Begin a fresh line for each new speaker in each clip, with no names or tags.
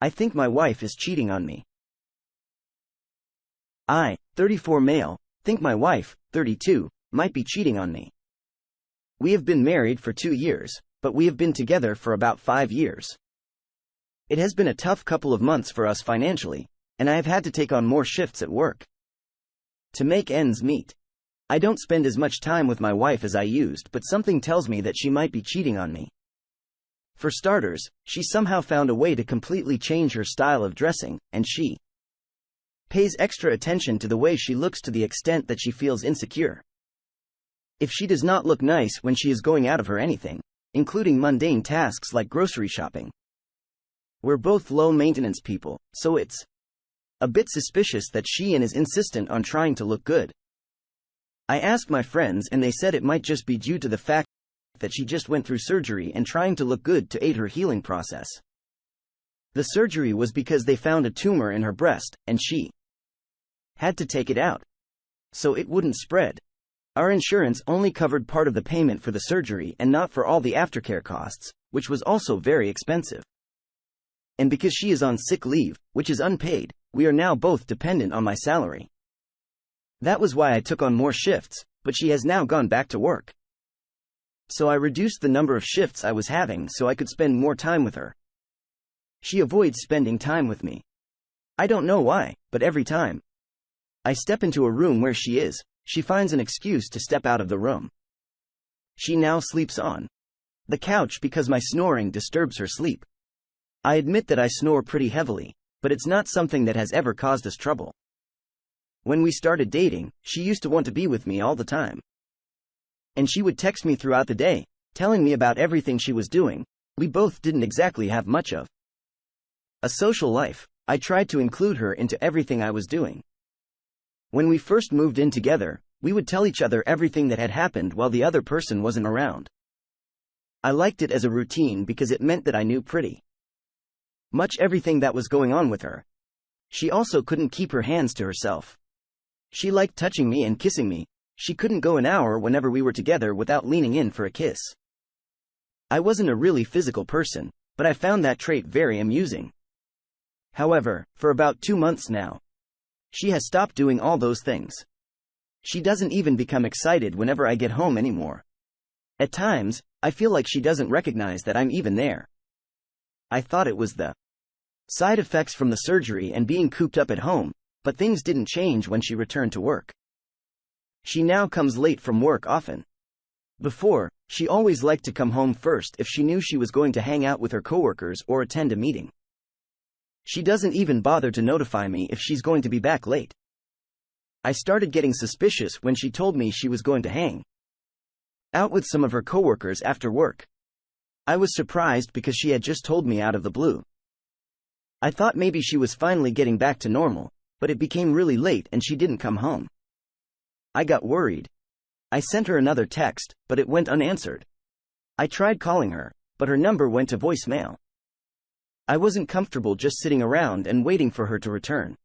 I think my wife is cheating on me. I, 34 male, think my wife, 32, might be cheating on me. We have been married for 2 years, but we have been together for about 5 years. It has been a tough couple of months for us financially, and I have had to take on more shifts at work to make ends meet. I don't spend as much time with my wife as I used, but something tells me that she might be cheating on me. For starters, she somehow found a way to completely change her style of dressing, and she pays extra attention to the way she looks to the extent that she feels insecure. If she does not look nice when she is going out of her anything, including mundane tasks like grocery shopping. We're both low-maintenance people, so it's a bit suspicious that she is insistent on trying to look good. I asked my friends and they said it might just be due to the fact that she just went through surgery and trying to look good to aid her healing process. The surgery was because they found a tumor in her breast, and she had to take it out so it wouldn't spread. Our insurance only covered part of the payment for the surgery and not for all the aftercare costs, which was also very expensive. And because she is on sick leave, which is unpaid, we are now both dependent on my salary. That was why I took on more shifts, but she has now gone back to work. So I reduced the number of shifts I was having so I could spend more time with her. She avoids spending time with me. I don't know why, but every time I step into a room where she is, she finds an excuse to step out of the room. She now sleeps on the couch because my snoring disturbs her sleep. I admit that I snore pretty heavily, but it's not something that has ever caused us trouble. When we started dating, she used to want to be with me all the time. And she would text me throughout the day, telling me about everything she was doing. We both didn't exactly have much of a social life. I tried to include her into everything I was doing. When we first moved in together, we would tell each other everything that had happened while the other person wasn't around. I liked it as a routine because it meant that I knew pretty much everything that was going on with her. She also couldn't keep her hands to herself. She liked touching me and kissing me. She couldn't go an hour whenever we were together without leaning in for a kiss. I wasn't a really physical person, but I found that trait very amusing. However, for about 2 months now, she has stopped doing all those things. She doesn't even become excited whenever I get home anymore. At times, I feel like she doesn't recognize that I'm even there. I thought it was the side effects from the surgery and being cooped up at home, but things didn't change when she returned to work. She now comes late from work often. Before, she always liked to come home first if she knew she was going to hang out with her coworkers or attend a meeting. She doesn't even bother to notify me if she's going to be back late. I started getting suspicious when she told me she was going to hang out with some of her coworkers after work. I was surprised because she had just told me out of the blue. I thought maybe she was finally getting back to normal, but it became really late and she didn't come home. I got worried. I sent her another text, but it went unanswered. I tried calling her, but her number went to voicemail. I wasn't comfortable just sitting around and waiting for her to return.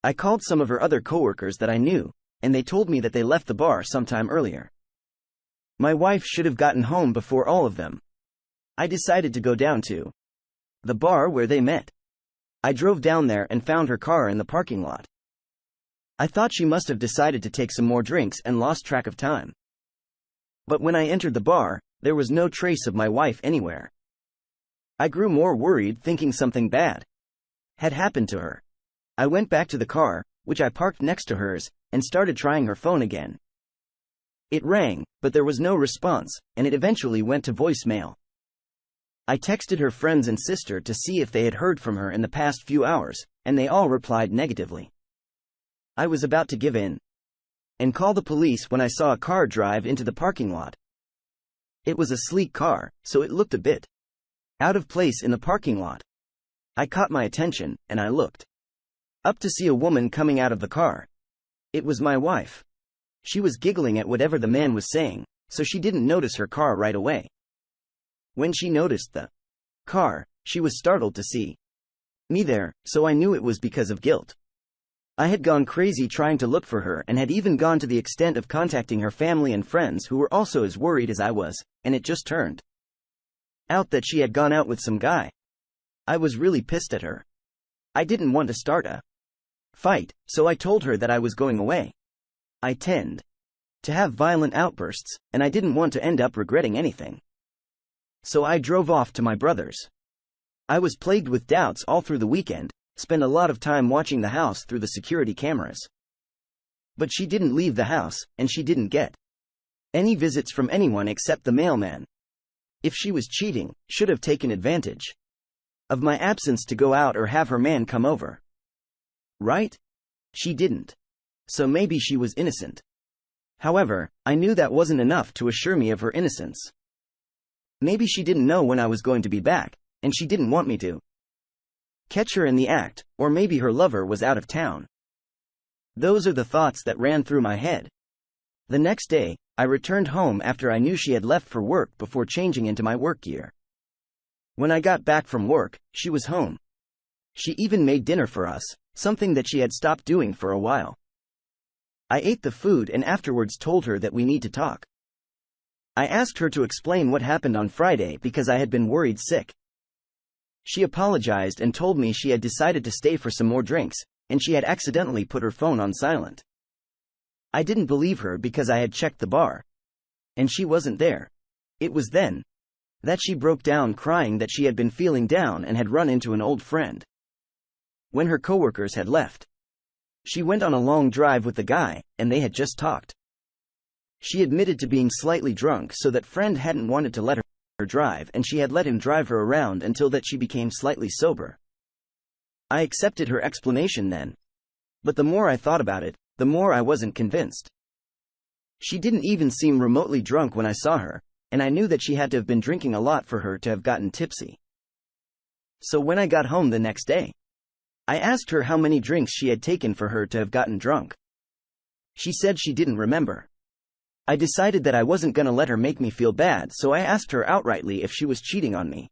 I called some of her other coworkers that I knew, and they told me that they left the bar sometime earlier. My wife should have gotten home before all of them. I decided to go down to the bar where they met. I drove down there and found her car in the parking lot. I thought she must have decided to take some more drinks and lost track of time. But when I entered the bar, there was no trace of my wife anywhere. I grew more worried, thinking something bad had happened to her. I went back to the car, which I parked next to hers, and started trying her phone again. It rang, but there was no response, and it eventually went to voicemail. I texted her friends and sister to see if they had heard from her in the past few hours, and they all replied negatively. I was about to give in and call the police when I saw a car drive into the parking lot. It was a sleek car, so it looked a bit out of place in the parking lot. I caught my attention, and I looked up to see a woman coming out of the car. It was my wife. She was giggling at whatever the man was saying, so she didn't notice her car right away. When she noticed the car, she was startled to see me there, so I knew it was because of guilt. I had gone crazy trying to look for her and had even gone to the extent of contacting her family and friends who were also as worried as I was, and it just turned out that she had gone out with some guy. I was really pissed at her. I didn't want to start a fight, so I told her that I was going away. I tend to have violent outbursts, and I didn't want to end up regretting anything. So I drove off to my brother's. I was plagued with doubts all through the weekend, spent a lot of time watching the house through the security cameras. But she didn't leave the house, and she didn't get any visits from anyone except the mailman. If she was cheating, should have taken advantage of my absence to go out or have her man come over. Right? She didn't. So maybe she was innocent. However, I knew that wasn't enough to assure me of her innocence. Maybe she didn't know when I was going to be back, and she didn't want me to catch her in the act, or maybe her lover was out of town. Those are the thoughts that ran through my head. The next day, I returned home after I knew she had left for work before changing into my work gear. When I got back from work, she was home. She even made dinner for us, something that she had stopped doing for a while. I ate the food and afterwards told her that we need to talk. I asked her to explain what happened on Friday because I had been worried sick. She apologized and told me she had decided to stay for some more drinks, and she had accidentally put her phone on silent. I didn't believe her because I had checked the bar, and she wasn't there. It was then that she broke down crying that she had been feeling down and had run into an old friend. When her coworkers had left, she went on a long drive with the guy, and they had just talked. She admitted to being slightly drunk so that friend hadn't wanted to let her drive, and she had let him drive her around until that she became slightly sober. I accepted her explanation then. But the more I thought about it, the more I wasn't convinced. She didn't even seem remotely drunk when I saw her, and I knew that she had to have been drinking a lot for her to have gotten tipsy. So when I got home the next day, I asked her how many drinks she had taken for her to have gotten drunk. She said she didn't remember. I decided that I wasn't gonna let her make me feel bad, so I asked her outrightly if she was cheating on me.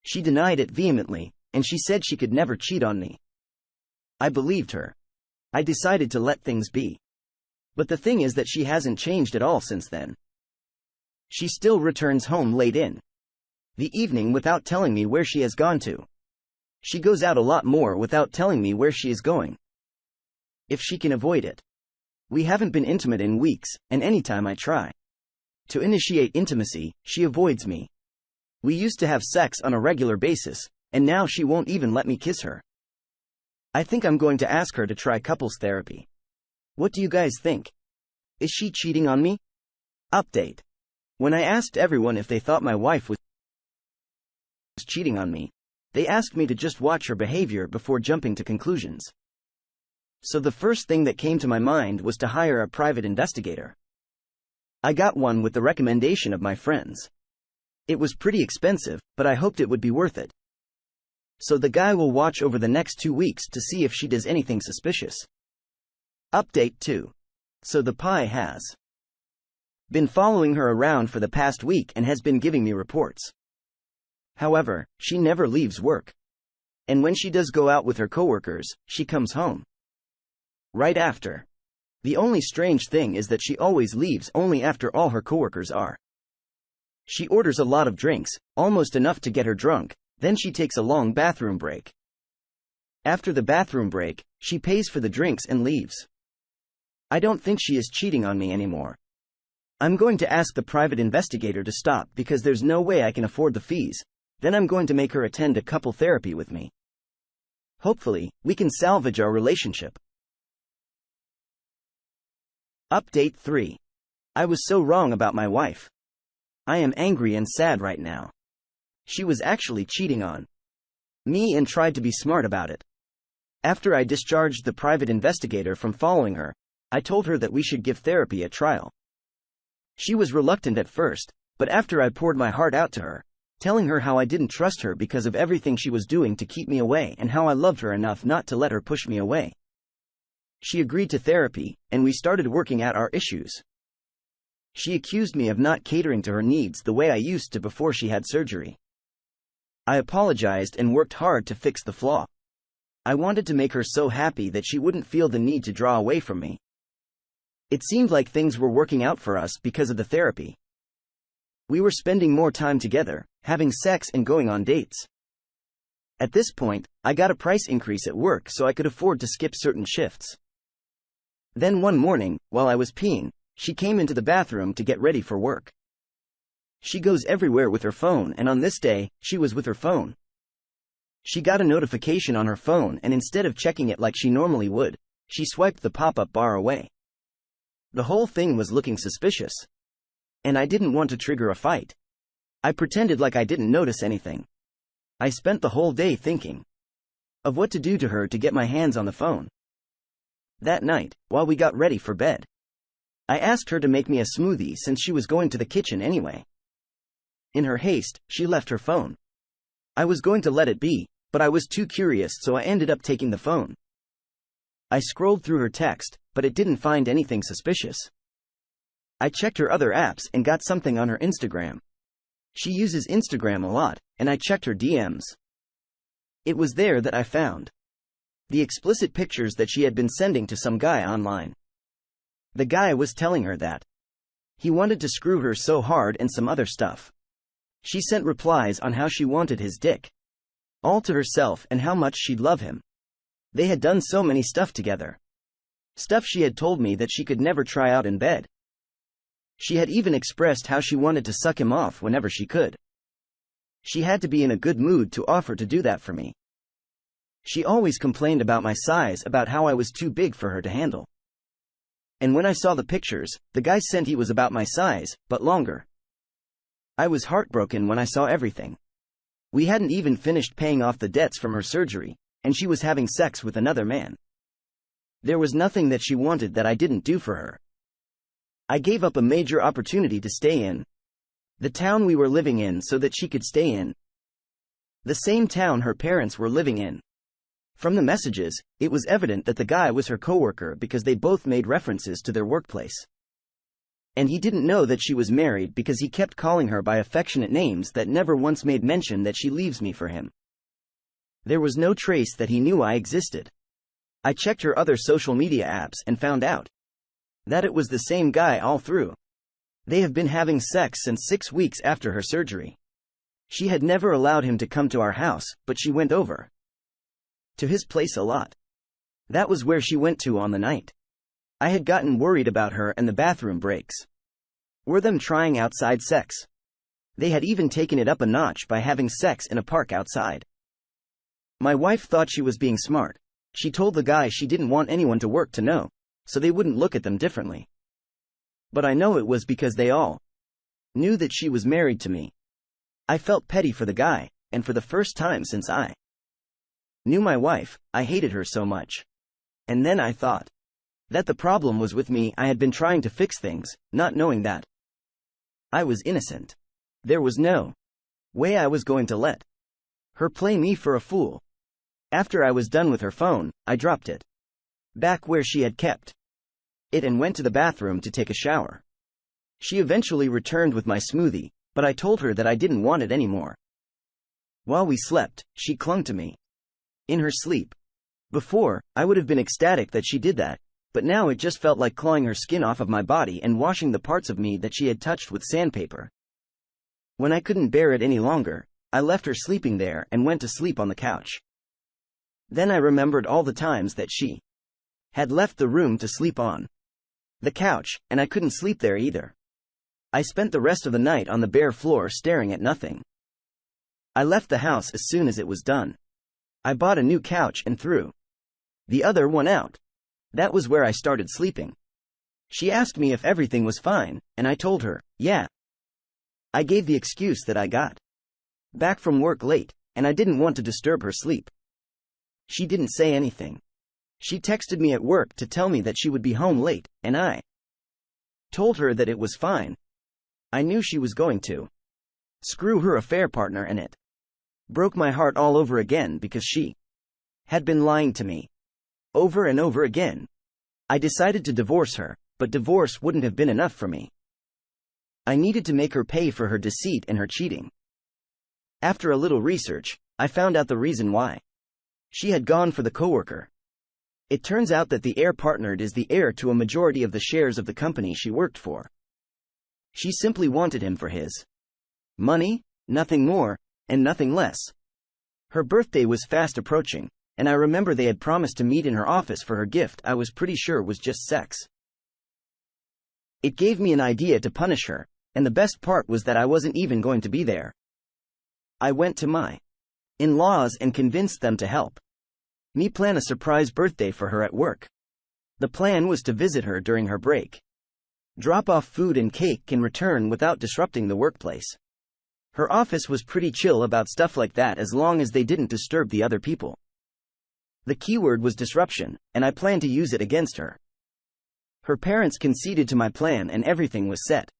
She denied it vehemently, and she said she could never cheat on me. I believed her. I decided to let things be. But the thing is that she hasn't changed at all since then. She still returns home late in the evening without telling me where she has gone to. She goes out a lot more without telling me where she is going, if she can avoid it. We haven't been intimate in weeks, and anytime I try to initiate intimacy, she avoids me. We used to have sex on a regular basis, and now she won't even let me kiss her. I think I'm going to ask her to try couples therapy. What do you guys think? Is she cheating on me? Update. When I asked everyone if they thought my wife was cheating on me, they asked me to just watch her behavior before jumping to conclusions. So the first thing that came to my mind was to hire a private investigator. I got one with the recommendation of my friends. It was pretty expensive, but I hoped it would be worth it. So the guy will watch over the next 2 weeks to see if she does anything suspicious. Update 2. So the pie has been following her around for the past week and has been giving me reports. However, she never leaves work. And when she does go out with her coworkers, she comes home right after. The only strange thing is that she always leaves only after all her coworkers are. She orders a lot of drinks, almost enough to get her drunk, then she takes a long bathroom break. After the bathroom break, she pays for the drinks and leaves. I don't think she is cheating on me anymore. I'm going to ask the private investigator to stop because there's no way I can afford the fees. Then I'm going to make her attend a couple therapy with me. Hopefully, we can salvage our relationship. Update 3. I was so wrong about my wife. I am angry and sad right now. She was actually cheating on me and tried to be smart about it. After I discharged the private investigator from following her, I told her that we should give therapy a trial. She was reluctant at first, but after I poured my heart out to her, telling her how I didn't trust her because of everything she was doing to keep me away and how I loved her enough not to let her push me away, she agreed to therapy, and we started working out our issues. She accused me of not catering to her needs the way I used to before she had surgery. I apologized and worked hard to fix the flaw. I wanted to make her so happy that she wouldn't feel the need to draw away from me. It seemed like things were working out for us because of the therapy. We were spending more time together, having sex and going on dates. At this point, I got a price increase at work so I could afford to skip certain shifts. Then one morning, while I was peeing, she came into the bathroom to get ready for work. She goes everywhere with her phone, and on this day, she was with her phone. She got a notification on her phone, and instead of checking it like she normally would, she swiped the pop-up bar away. The whole thing was looking suspicious. And I didn't want to trigger a fight. I pretended like I didn't notice anything. I spent the whole day thinking of what to do to her to get my hands on the phone. That night, while we got ready for bed, I asked her to make me a smoothie since she was going to the kitchen anyway. In her haste, she left her phone. I was going to let it be, but I was too curious, so I ended up taking the phone. I scrolled through her text, but it didn't find anything suspicious. I checked her other apps and got something on her Instagram. She uses Instagram a lot, and I checked her DMs. It was there that I found the explicit pictures that she had been sending to some guy online. The guy was telling her that he wanted to screw her so hard and some other stuff. She sent replies on how she wanted his dick, all to herself, and how much she'd love him. They had done so many stuff together. Stuff she had told me that she could never try out in bed. She had even expressed how she wanted to suck him off whenever she could. She had to be in a good mood to offer to do that for me. She always complained about my size, about how I was too big for her to handle. And when I saw the pictures, the guy sent he was about my size, but longer. I was heartbroken when I saw everything. We hadn't even finished paying off the debts from her surgery, and she was having sex with another man. There was nothing that she wanted that I didn't do for her. I gave up a major opportunity to stay in the town we were living in so that she could stay in the same town her parents were living in. From the messages, it was evident that the guy was her coworker because they both made references to their workplace. And he didn't know that she was married because he kept calling her by affectionate names that never once made mention that she leaves me for him. There was no trace that he knew I existed. I checked her other social media apps and found out that it was the same guy all through. They have been having sex since 6 weeks after her surgery. She had never allowed him to come to our house, but she went over to his place a lot. That was where she went to on the night. I had gotten worried about her and the bathroom breaks. Were them trying outside sex? They had even taken it up a notch by having sex in a park outside. My wife thought she was being smart. She told the guy she didn't want anyone to work to know, so they wouldn't look at them differently. But I know it was because they all knew that she was married to me. I felt petty for the guy, and for the first time since I knew my wife, I hated her so much. And then I thought that the problem was with me. I had been trying to fix things, not knowing that I was innocent. There was no way I was going to let her play me for a fool. After I was done with her phone, I dropped it back where she had kept it and went to the bathroom to take a shower. She eventually returned with my smoothie, but I told her that I didn't want it anymore. While we slept, she clung to me in her sleep. Before, I would have been ecstatic that she did that, but now it just felt like clawing her skin off of my body and washing the parts of me that she had touched with sandpaper. When I couldn't bear it any longer, I left her sleeping there and went to sleep on the couch. Then I remembered all the times that she had left the room to sleep on the couch, and I couldn't sleep there either. I spent the rest of the night on the bare floor staring at nothing. I left the house as soon as it was done. I bought a new couch and threw the other one out. That was where I started sleeping. She asked me if everything was fine, and I told her, yeah. I gave the excuse that I got back from work late, and I didn't want to disturb her sleep. She didn't say anything. She texted me at work to tell me that she would be home late, and I told her that it was fine. I knew she was going to screw her affair partner, and it broke my heart all over again because she had been lying to me over and over again. I decided to divorce her, but divorce wouldn't have been enough for me. I needed to make her pay for her deceit and her cheating. After a little research, I found out the reason why she had gone for the coworker. It turns out that the heir partnered is the heir to a majority of the shares of the company she worked for. She simply wanted him for his money, nothing more, and nothing less. Her birthday was fast approaching, and I remember they had promised to meet in her office for her gift I was pretty sure was just sex. It gave me an idea to punish her, and the best part was that I wasn't even going to be there. I went to my in-laws and convinced them to help me plan a surprise birthday for her at work. The plan was to visit her during her break, drop off food and cake, and return without disrupting the workplace. Her office was pretty chill about stuff like that as long as they didn't disturb the other people. The keyword was disruption, and I planned to use it against her. Her parents conceded to my plan and everything was set.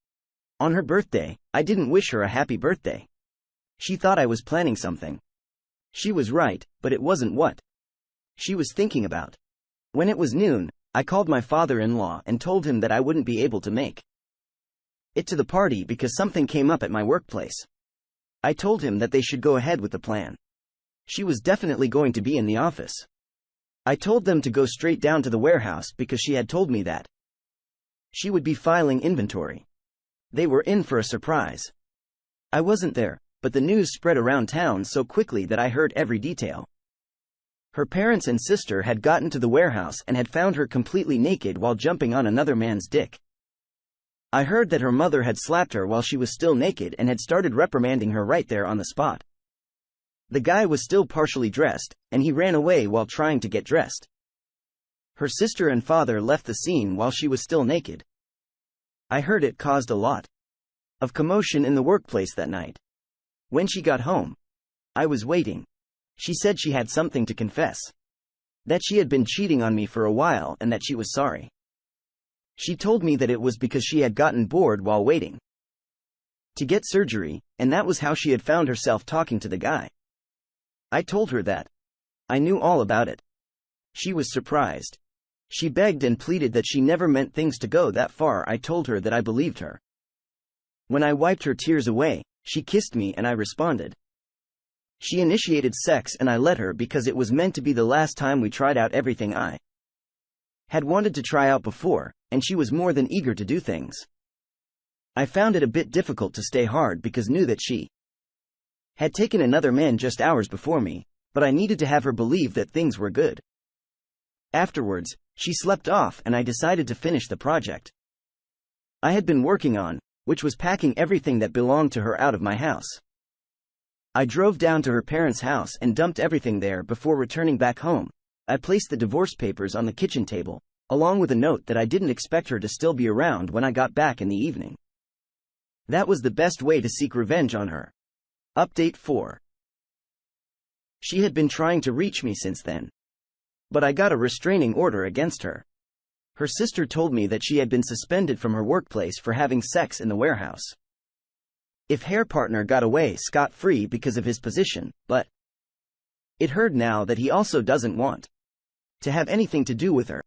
On her birthday, I didn't wish her a happy birthday. She thought I was planning something. She was right, but it wasn't what she was thinking about. When it was noon, I called my father-in-law and told him that I wouldn't be able to make it to the party because something came up at my workplace. I told him that they should go ahead with the plan. She was definitely going to be in the office. I told them to go straight down to the warehouse because she had told me that she would be filing inventory. They were in for a surprise. I wasn't there, but the news spread around town so quickly that I heard every detail. Her parents and sister had gotten to the warehouse and had found her completely naked while jumping on another man's dick. I heard that her mother had slapped her while she was still naked and had started reprimanding her right there on the spot. The guy was still partially dressed, and he ran away while trying to get dressed. Her sister and father left the scene while she was still naked. I heard it caused a lot of commotion in the workplace that night. When she got home, I was waiting. She said she had something to confess. That she had been cheating on me for a while and that she was sorry. She told me that it was because she had gotten bored while waiting to get surgery, and that was how she had found herself talking to the guy. I told her that I knew all about it. She was surprised. She begged and pleaded that she never meant things to go that far. I told her that I believed her. When I wiped her tears away, she kissed me and I responded. She initiated sex and I let her because it was meant to be the last time we tried out everything I had wanted to try out before, and she was more than eager to do things. I found it a bit difficult to stay hard because knew that she had taken another man just hours before me, but I needed to have her believe that things were good. Afterwards, she slept off and I decided to finish the project I had been working on, which was packing everything that belonged to her out of my house. I drove down to her parents' house and dumped everything there before returning back home. I placed the divorce papers on the kitchen table, along with a note that I didn't expect her to still be around when I got back in the evening. That was the best way to seek revenge on her. Update 4. She had been trying to reach me since then. But I got a restraining order against her. Her sister told me that she had been suspended from her workplace for having sex in the warehouse. If her partner got away scot-free because of his position, but it heard now that he also doesn't want to have anything to do with her.